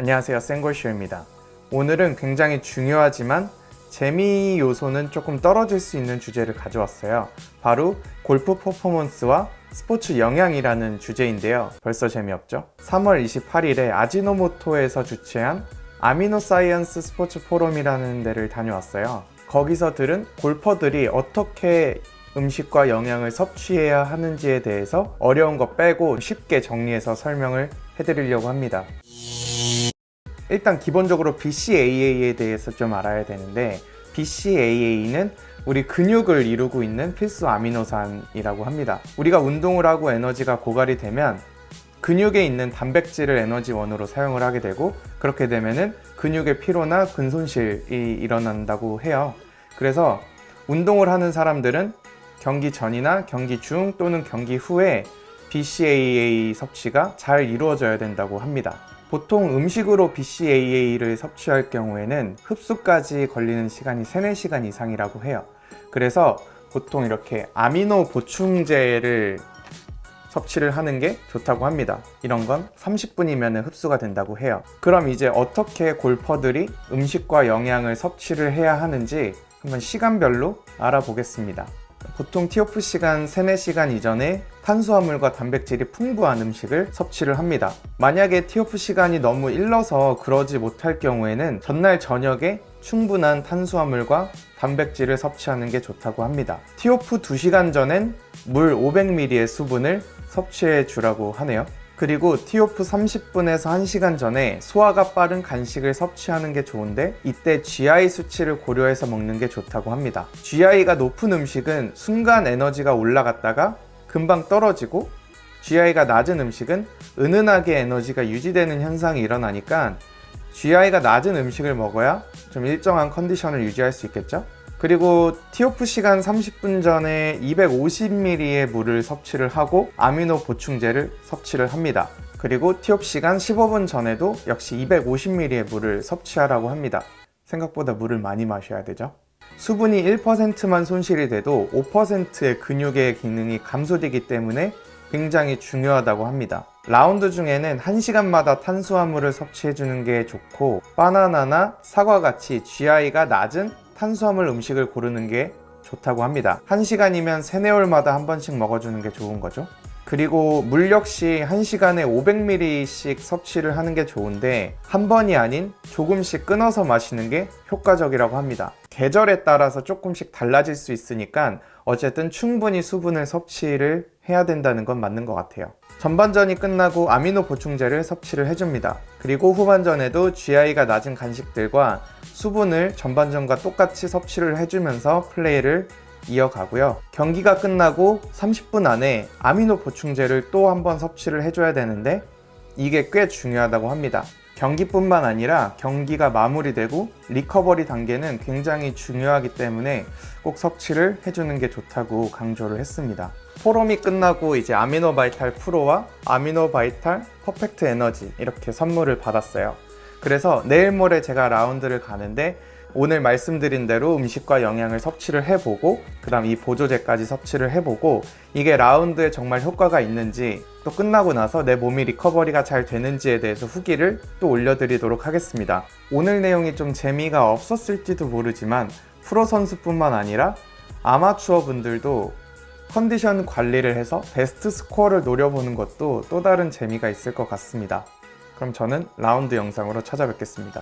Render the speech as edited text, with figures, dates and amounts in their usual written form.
안녕하세요, 생골쇼입니다. 오늘은 굉장히 중요하지만 재미 요소는 조금 떨어질 수 있는 주제를 가져왔어요. 바로 골프 퍼포먼스와 스포츠 영향이라는 주제인데요. 벌써 재미없죠? 3월 28일에 아지노모토에서 주최한 아미노 사이언스 스포츠 포럼이라는 데를 다녀왔어요. 거기서 들은 골퍼들이 어떻게 음식과 영양을 섭취해야 하는지에 대해서 어려운 거 빼고 쉽게 정리해서 설명을 해드리려고 합니다. 일단 기본적으로 BCAA에 대해서 좀 알아야 되는데, BCAA는 우리 근육을 이루고 있는 필수 아미노산이라고 합니다. 우리가 운동을 하고 에너지가 고갈이 되면 근육에 있는 단백질을 에너지원으로 사용을 하게 되고, 그렇게 되면은 근육의 피로나 근손실이 일어난다고 해요. 그래서 운동을 하는 사람들은 경기 전이나 경기 중 또는 경기 후에 BCAA 섭취가 잘 이루어져야 된다고 합니다. 보통 음식으로 BCAA를 섭취할 경우에는 흡수까지 걸리는 시간이 3-4시간 이상이라고 해요. 그래서 보통 이렇게 아미노 보충제를 섭취를 하는 게 좋다고 합니다. 이런 건 30분이면 흡수가 된다고 해요. 그럼 이제 어떻게 골퍼들이 음식과 영양을 섭취를 해야 하는지 한번 시간별로 알아보겠습니다. 보통 티오프 시간 3-4시간 이전에 탄수화물과 단백질이 풍부한 음식을 섭취를 합니다. 만약에 티오프 시간이 너무 일러서 그러지 못할 경우에는 전날 저녁에 충분한 탄수화물과 단백질을 섭취하는 게 좋다고 합니다. 티오프 2시간 전엔 물 500ml의 수분을 섭취해 주라고 하네요. 그리고 티오프 30분에서 1시간 전에 소화가 빠른 간식을 섭취하는 게 좋은데, 이때 GI 수치를 고려해서 먹는 게 좋다고 합니다. GI가 높은 음식은 순간 에너지가 올라갔다가 금방 떨어지고, GI가 낮은 음식은 은은하게 에너지가 유지되는 현상이 일어나니까 GI가 낮은 음식을 먹어야 좀 일정한 컨디션을 유지할 수 있겠죠? 그리고 티오프 시간 30분 전에 250ml의 물을 섭취를 하고 아미노 보충제를 섭취를 합니다. 그리고 티오프 시간 15분 전에도 역시 250ml의 물을 섭취하라고 합니다. 생각보다 물을 많이 마셔야 되죠. 수분이 1%만 손실이 돼도 5%의 근육의 기능이 감소되기 때문에 굉장히 중요하다고 합니다. 라운드 중에는 1시간마다 탄수화물을 섭취해주는 게 좋고, 바나나나 사과같이 GI가 낮은 탄수화물 음식을 고르는 게 좋다고 합니다. 1시간이면 3-4얼마다 한 번씩 먹어주는 게 좋은 거죠. 그리고 물 역시 1시간에 500ml씩 섭취를 하는 게 좋은데, 한 번이 아닌 조금씩 끊어서 마시는 게 효과적이라고 합니다. 계절에 따라서 조금씩 달라질 수 있으니까 어쨌든 충분히 수분을 섭취를 해야 된다는 건 맞는 것 같아요. 전반전이 끝나고 아미노 보충제를 섭취를 해줍니다. 그리고 후반전에도 GI가 낮은 간식들과 수분을 전반전과 똑같이 섭취를 해주면서 플레이를 이어가고요. 경기가 끝나고 30분 안에 아미노 보충제를 또 한 번 섭취를 해줘야 되는데, 이게 꽤 중요하다고 합니다. 경기뿐만 아니라 경기가 마무리되고 리커버리 단계는 굉장히 중요하기 때문에 꼭 섭취를 해주는 게 좋다고 강조를 했습니다. 포럼이 끝나고 이제 아미노 바이탈 프로와 아미노 바이탈 퍼펙트 에너지 이렇게 선물을 받았어요. 그래서 내일 모레 제가 라운드를 가는데, 오늘 말씀드린 대로 음식과 영양을 섭취를 해보고, 그 다음 이 보조제까지 섭취를 해보고, 이게 라운드에 정말 효과가 있는지, 또 끝나고 나서 내 몸이 리커버리가 잘 되는지에 대해서 후기를 또 올려드리도록 하겠습니다. 오늘 내용이 좀 재미가 없었을지도 모르지만 프로 선수뿐만 아니라 아마추어 분들도 컨디션 관리를 해서 베스트 스코어를 노려보는 것도 또 다른 재미가 있을 것 같습니다. 그럼 저는 라운드 영상으로 찾아뵙겠습니다.